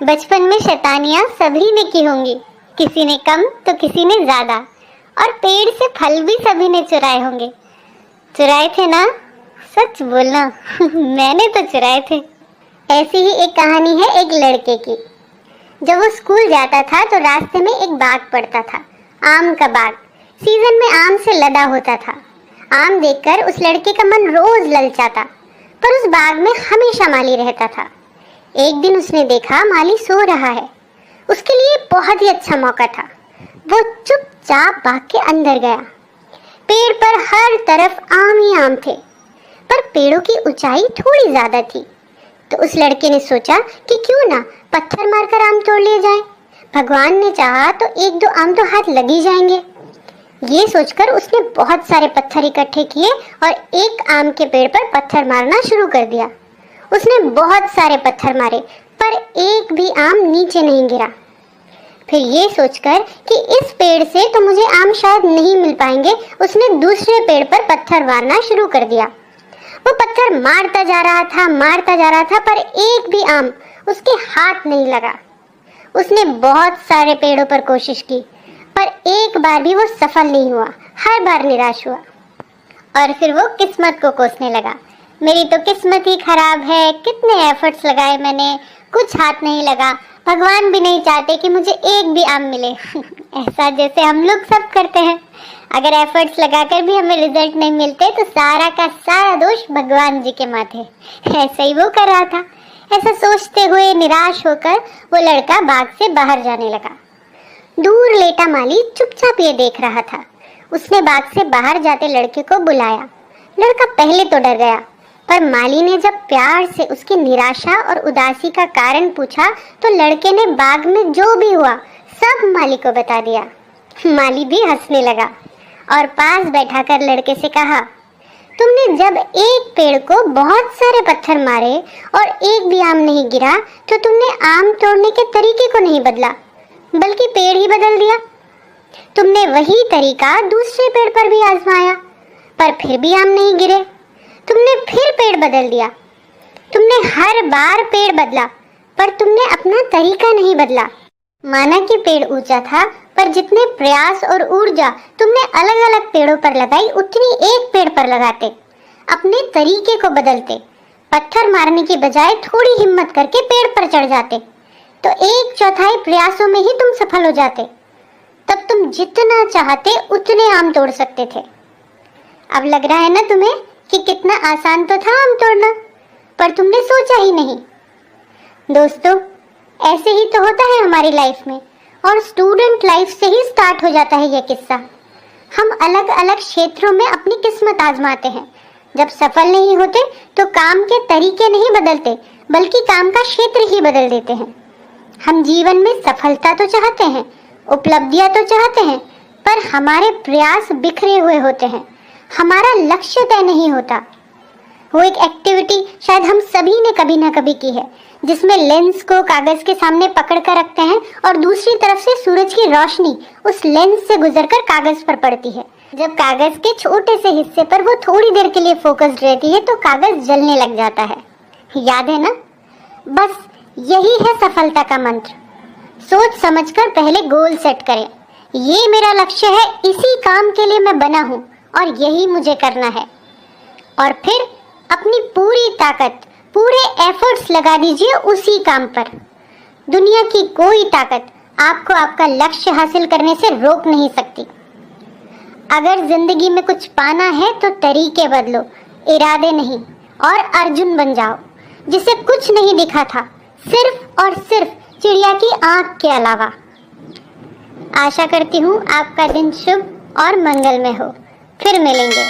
बचपन में शैतानियां सभी ने की होंगी, किसी ने कम तो किसी ने ज्यादा, और पेड़ से फल भी सभी ने चुराए होंगे। चुराए थे ना? सच बोलना मैंने तो चुराए थे। ऐसी ही एक कहानी है एक लड़के की। जब वो स्कूल जाता था तो रास्ते में एक बाग पड़ता था, आम का बाग। सीजन में आम से लदा होता था। आम देखकर उस लड़के का मन रोज ललचाता, पर उस बाग में हमेशा माली रहता था। एक दिन उसने देखा माली सो रहा है। उसके लिए बहुत ही अच्छा मौका था। वो चुपचाप बाग के अंदर गया। पेड़ पर हर तरफ आम ही आम थे, पर पेड़ों की ऊंचाई थोड़ी ज्यादा थी। तो उस लड़के ने सोचा कि क्यों ना पत्थर मारकर आम तोड़ लिए जाए। भगवान ने चाहा तो एक दो आम तो हाथ लग ही जाएंगे। ये सोचकर उसने बहुत सारे पत्थर इकट्ठे किए और एक आम के पेड़ पर पत्थर मारना शुरू कर दिया। उसने बहुत सारे पत्थर मारे, पर एक भी आम नीचे नहीं गिरा। फिर ये सोचकर कि इस पेड़ से तो मुझे आम शायद नहीं मिल पाएंगे, उसने दूसरे पेड़ पर पत्थर मारना शुरू कर दिया। वो पत्थर मारता जा रहा था, पर एक भी आम उसके हाथ नहीं लगा। उसने बहुत सारे पेड़ों पर कोशिश की, पर एक बार भी वो सफल नहीं हुआ। हर बार निराश हुआ और फिर वो किस्मत को कोसने लगा। मेरी तो किस्मत ही खराब है, कितने एफर्ट्स लगाए मैंने, कुछ हाथ नहीं लगा। भगवान भी नहीं चाहते कि मुझे एक भी आम मिले ऐसा जैसे हम लोग सब करते हैं। अगर एफर्ट्स लगाकर भी हमें रिजल्ट नहीं मिलते तो सारा का सारा दोष भगवान जी के माथे। ऐसा ही वो कर रहा था। ऐसा सोचते हुए निराश होकर वो लड़का बाग से बाहर जाने लगा। दूर लेटा माली चुपचाप ये देख रहा था। उसने बाग से बाहर जाते लड़के को बुलाया। लड़का पहले तो डर गया, पर माली ने जब प्यार से उसकी निराशा और उदासी का कारण पूछा तो लड़के ने बाग में जो भी हुआ सब माली को बता दिया। माली भी हंसने लगा और पास बैठाकर लड़के से कहा, तुमने जब एक पेड़ को बहुत सारे पत्थर मारे और एक भी आम नहीं गिरा तो तुमने आम तोड़ने के तरीके को नहीं बदला, बल्कि पेड़ ही बदल दिया। तुमने वही तरीका दूसरे पेड़ पर भी आजमाया, पर फिर भी आम नहीं गिरे। तुमने फिर पेड़ बदल दिया। तुमने हर बार पेड़ बदला, पर तुमने अपना तरीका नहीं बदला। माना कि पेड़ ऊंचा था, पर जितने प्रयास और ऊर्जा तुमने अलग अलग पेड़ों पर लगाई उतनी एक पेड़ पर लगाते, अपने तरीके को बदलते, पत्थर मारने की बजाय थोड़ी हिम्मत करके पेड़ पर चढ़ जाते, तो 1/4 प्रयासों में ही तुम सफल हो जाते। तब तुम जितना चाहते उतने आम तोड़ सकते थे। अब लग रहा है ना तुम्हें कि कितना आसान तो था आम तोड़ना, पर तुमने सोचा ही नहीं। दोस्तों, ऐसे ही तो होता है हमारी लाइफ में, और स्टूडेंट लाइफ से ही स्टार्ट हो जाता है यह किस्सा। हम अलग अलग क्षेत्रों में अपनी किस्मत आजमाते हैं। जब सफल नहीं होते तो काम के तरीके नहीं बदलते, बल्कि काम का क्षेत्र ही बदल देते हैं। हम जीवन में सफलता तो चाहते हैं, उपलब्धियां तो चाहते हैं, पर हमारे प्रयास बिखरे हुए होते हैं। हमारा लक्ष्य तय नहीं होता। वो एक एक्टिविटी शायद हम सभी ने कभी ना कभी की है, जिसमें लेंस को कागज के सामने पकड़ कर रखते हैं और दूसरी तरफ से सूरज की रोशनी उस लेंस से गुजरकर कागज पर पड़ती है। जब कागज के छोटे से हिस्से पर वो थोड़ी देर के लिए फोकस्ड रहती है तो कागज जलने लग जाता है। याद है ना? बस यही है सफलता का मंत्र। सोच समझकर पहले गोल सेट करें। ये मेरा लक्ष्य है, इसी काम के लिए मैं बना हूँ और यही मुझे करना है। और फिर अपनी पूरी ताकत, पूरे एफर्ट्स लगा दीजिए उसी काम पर। दुनिया की कोई ताकत आपको आपका लक्ष्य हासिल करने से रोक नहीं सकती। अगर जिंदगी में कुछ पाना है तो तरीके बदलो, इरादे नहीं, और अर्जुन बन जाओ, जिसे कुछ नहीं दिखा था, सिर्फ और सिर्फ चिड़िया की आंख के अलावा। आशा करती हूँ आपका दिन शुभ और मंगलमय हो। फिर मिलेंगे।